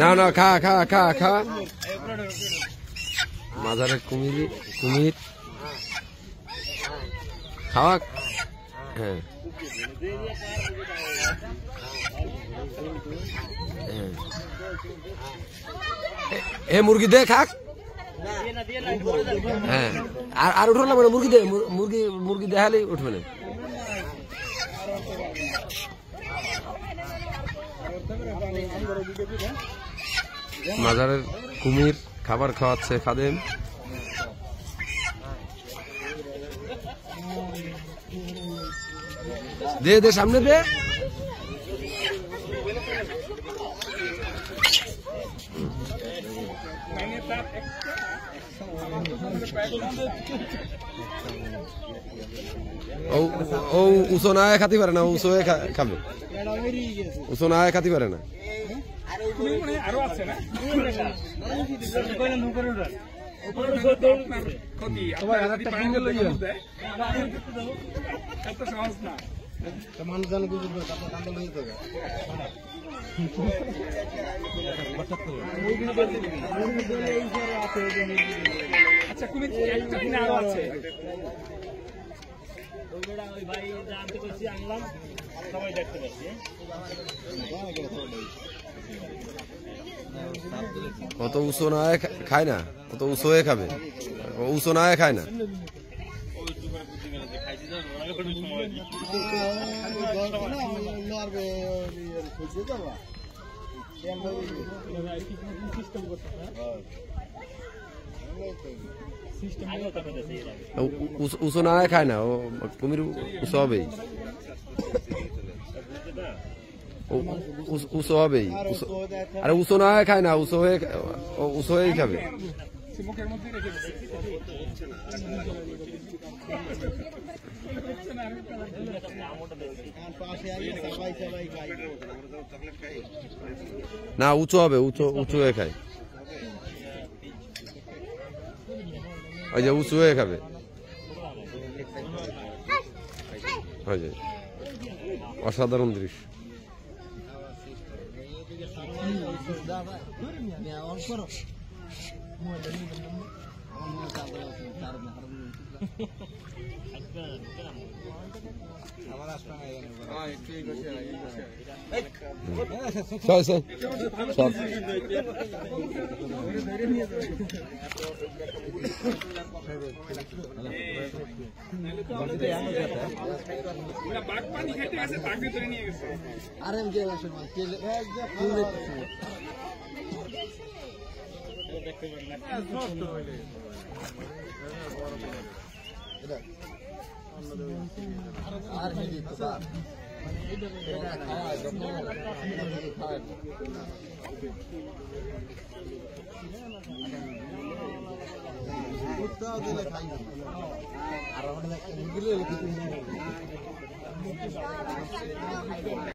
না না খা খা খা খা মাজারের কুমির খাওয়া। হ্যাঁ এ মুরগি দে খাক। হ্যাঁ আর উঠলো না মানে মুরগি দে, মুরগি দেখালেই উঠবে না। মাজারের কুমির খাবার খাওয়াচ্ছে খাদেম। দে দে সামনে দে। ও উঁচু না খাতে পারে না, উঁচু হয়ে খাবে। উঁচু না খাতে পারে না। আচ্ছা কুমির একটা কিনে আরো আছে। কত উঁচু না খায় না, কত উঁচু হয়ে খাবে, উঁচু না খায় না। উঁচু না খায় না, ও কুমির উঁচু হবেই, উঁচু হবেই। আরে উঁচু না খায় না, উঁচু হয়েই খাবে। না উঁচু হবে, উঁচু হয়ে খায়। ওই যে উঁচু হয়ে খাবে। অসাধারণ দৃশ্য। আর